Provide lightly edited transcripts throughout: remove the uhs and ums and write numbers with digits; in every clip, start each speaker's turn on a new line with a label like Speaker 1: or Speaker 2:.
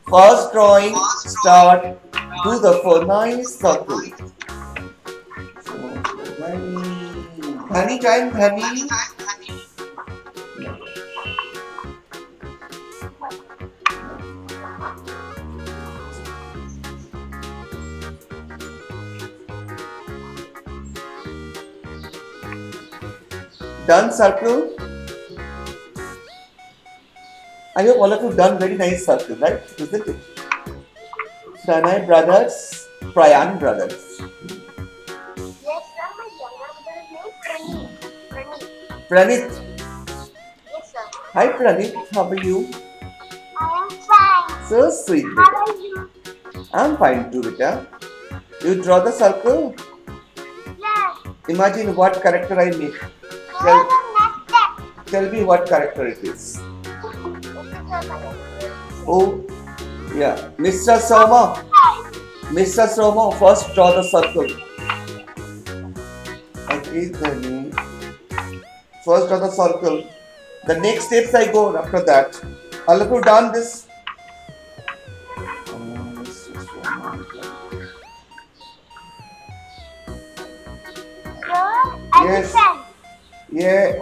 Speaker 1: First drawing, start, do the four nice circle. Honey time, honey. Done circle. I hope all of you done very nice circle, right? Isn't it? Pranay brothers, Prayan brothers.
Speaker 2: Yes, sir. My younger brother is named Pranit.
Speaker 1: Pranit.
Speaker 2: Yes, sir.
Speaker 1: Hi Pranit, how are you?
Speaker 2: I am fine.
Speaker 1: So sweet,
Speaker 2: How
Speaker 1: beta.
Speaker 2: are you?
Speaker 1: I'm fine too, beta. You draw the circle.
Speaker 2: Yes.
Speaker 1: Imagine what character I make.
Speaker 2: Go the next step.
Speaker 1: Tell me what character it is. Oh, yeah. Mr. Soma. Mr. Soma, first draw the circle. Okay, then first draw the circle. The next steps I go after that. All of you done this? Yes.
Speaker 2: Elephant.
Speaker 1: Yeah.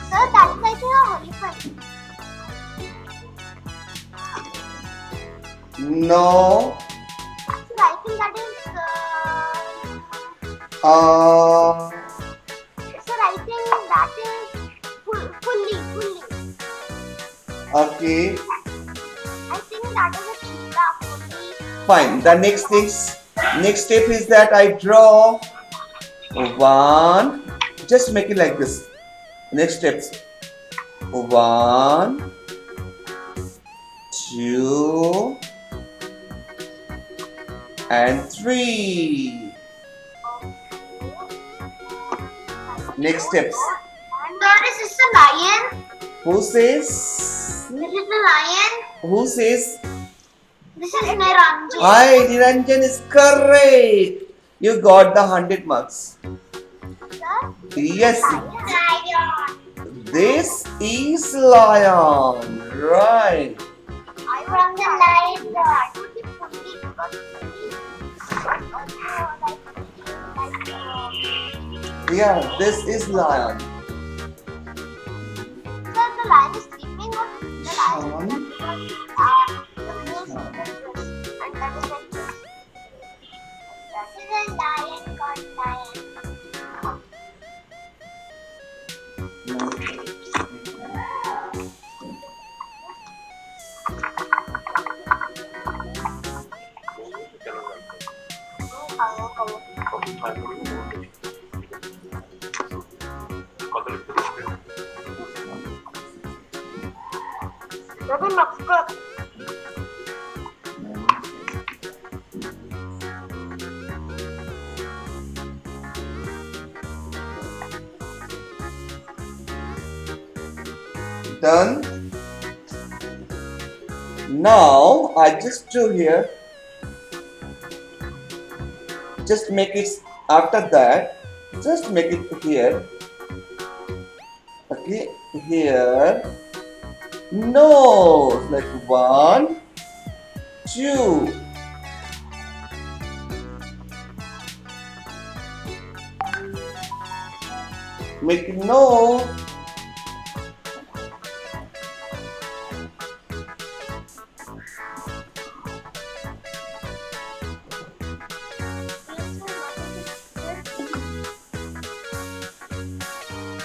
Speaker 2: Sir, that's like an elephant.
Speaker 1: No.
Speaker 2: Sir, I think that is. Sir, I think that is fully.
Speaker 1: Okay.
Speaker 2: I think that is a cheetah. Fully.
Speaker 1: Fine. The next step is that I draw one. Just make it like this. Next steps. 1, 2, and 3. Next steps.
Speaker 2: Sir, is this a lion?
Speaker 1: Who says?
Speaker 2: Is it a lion?
Speaker 1: Who says?
Speaker 2: This is Niranjan.
Speaker 1: Hi, Niranjan is correct. You got the 100 marks.
Speaker 2: Sir?
Speaker 1: Yes.
Speaker 2: Lion.
Speaker 1: This is lion. Right.
Speaker 2: I want the lion part.
Speaker 1: Yeah, this is lion.
Speaker 2: Sir, the lion is sleeping or the lion is and that is like this. That is a lion called lion. Tapi maksud
Speaker 1: Done. Now I just do here. Just make it after that. Just make it here. Okay, here. No, like 1, 2. Make no.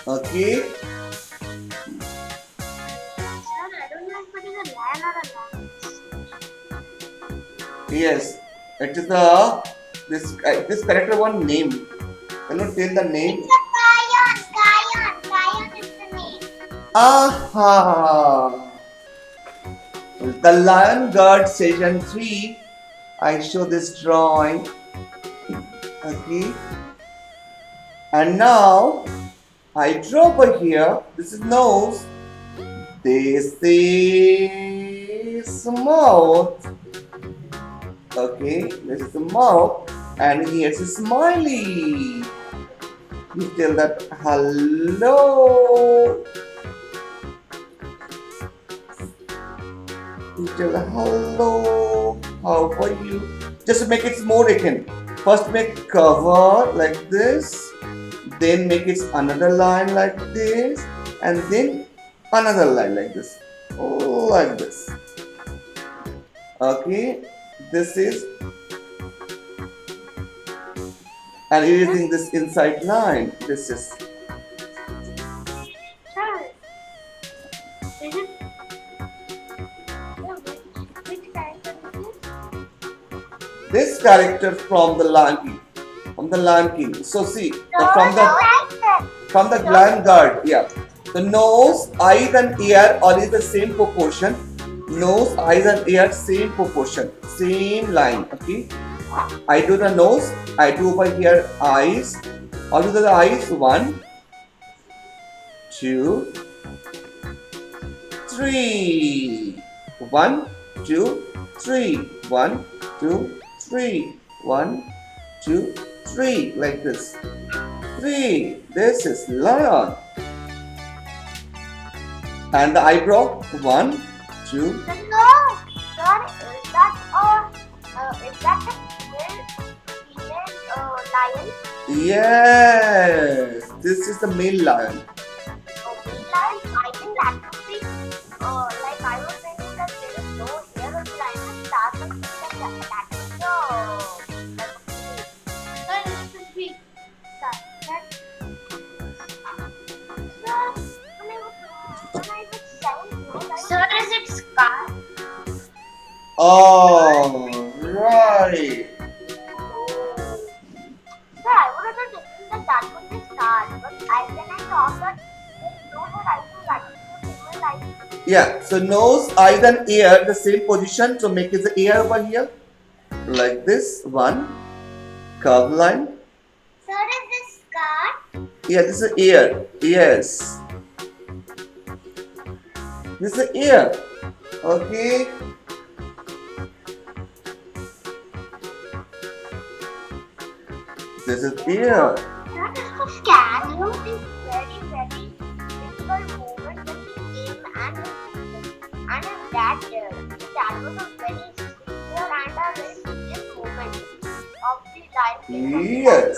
Speaker 1: Okay.
Speaker 2: Sir, I don't know if it is a lion or a lioness.
Speaker 1: Yes, it is this character one name. Can you tell the name?
Speaker 2: It's a lion. Lion is the name.
Speaker 1: Aha! The Lion Guard Season 3. I show this drawing. Okay. And now I draw over here. This is nose. This is mouth. Okay, this is the mouth. And here's a smiley. You tell that hello. Tell hello. How are you? Just make it more again. First make cover like this. Then make it another line like this. And then another line like this. Like this. Okay. This is. And using this inside line. This is.
Speaker 2: Sir, is it? Which character is this?
Speaker 1: This character from the Lion King. From the Lion King. So see. From the Lion Guard. Yeah. The nose, eyes and ear all is the same proportion. Nose, eyes and ear same proportion. Same line. Okay. I do the nose. I do over here eyes. All do the eyes. 1, 2, 3. 1, 2, 3. 1, 2, 3. 1, 2, 3. Like this. 3. This is lion. And the eyebrow. 1, 2.
Speaker 2: No, sir, is that a female lion?
Speaker 1: Yes. This is the male lion.
Speaker 2: Male lion? I think that would be like I was thinking that there is no hair on the lion and that would be like that would be Sir, is it scar?
Speaker 1: Oh, right.
Speaker 2: Sir, I would have been thinking that would be scar, but when I thought that no, I think that would be female lion.
Speaker 1: Yeah. So nose, eyes and ear the same position. So make it the ear over here. Like this. 1. Curve line.
Speaker 2: Sir, is this scar?
Speaker 1: Yeah, this is ear. Yes. This is ear. Okay. This is ear.
Speaker 2: Sir, this was scan. You know, it is very difficult movement when he came and that was a very severe and a very serious movement of the lion.
Speaker 1: Yes.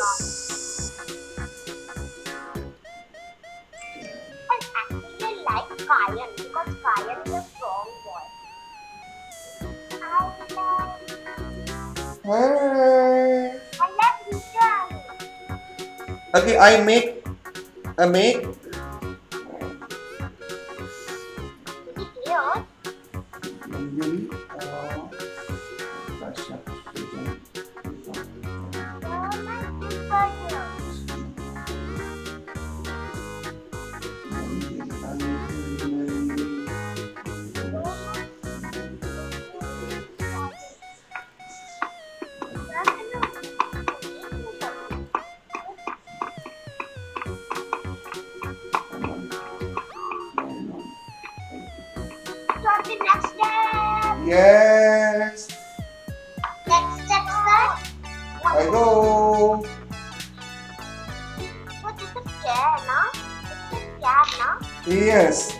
Speaker 2: I actually like Kayan because Kayan is a strong boy.
Speaker 1: Hi.
Speaker 2: I love Nishan.
Speaker 1: Okay, I make
Speaker 2: Here, the next step.
Speaker 1: Yes.
Speaker 2: Next step, sir.
Speaker 1: I go.
Speaker 2: What is the chair, no? It's a cab, no?
Speaker 1: Yes.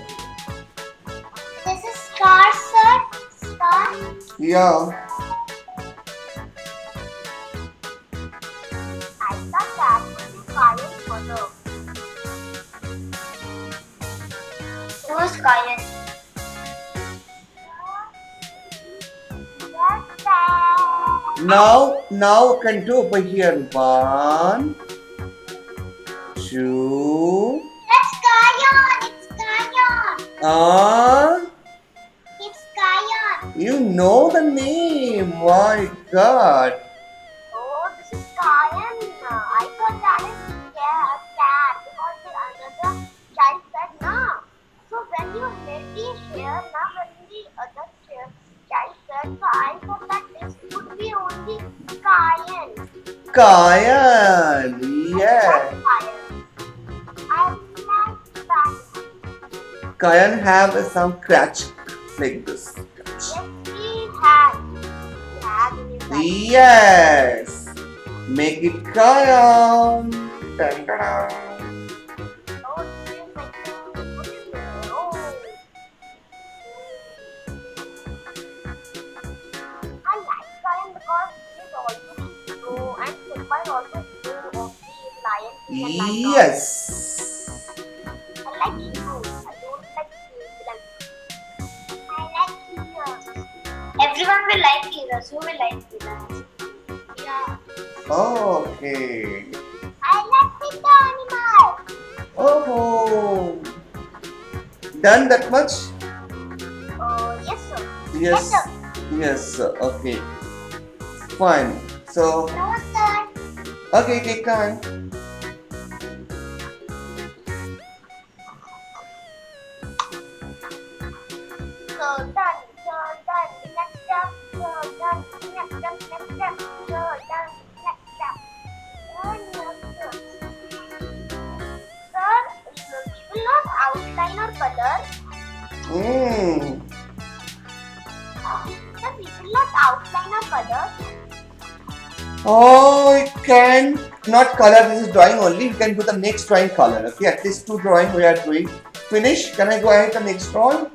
Speaker 2: This is scar, sir. Scar.
Speaker 1: Yeah.
Speaker 2: I thought that would be Kayan photo. Who's Kayan?
Speaker 1: Now can do over here. 1, 2.
Speaker 2: It's Kayan! It's Kayan! It's Kayan!
Speaker 1: You know the name. My God.
Speaker 2: Oh, this is Kayan. I thought that is cat because the another child said no. So when you hit the hair, now when the other child said, so I thought that this would be only Kayan.
Speaker 1: Kayan. Yeah.
Speaker 2: Kayan. I like Kayan.
Speaker 1: Kayan have some scratch like this.
Speaker 2: Yes, he had. He had in his life.
Speaker 1: Yes. Make it Kayan. Dun, dun, dun.
Speaker 2: Oh, this is like what is it? Oh. and light on.
Speaker 1: Yes.
Speaker 2: I like heroes. I don't like villains. I like heroes. Everyone will like heroes. Who will like villains? Yeah.
Speaker 1: Okay.
Speaker 2: I like the animal.
Speaker 1: Oh. Done that much?
Speaker 2: Yes, sir.
Speaker 1: Yes.
Speaker 2: sir.
Speaker 1: Yes. Okay. Fine. So,
Speaker 2: No, sir.
Speaker 1: okay, take time.
Speaker 2: So done. So done. Next step. So done. Next step. Next step. So done. Next step. Sir, we will not outline or color.
Speaker 1: Hmm.
Speaker 2: Sir, we will not outline or color.
Speaker 1: Oh, you can not color. This is drawing only. You can do the next drawing color. Okay, at least 2 drawing we are doing. Finish. Can I go ahead to the next drawing?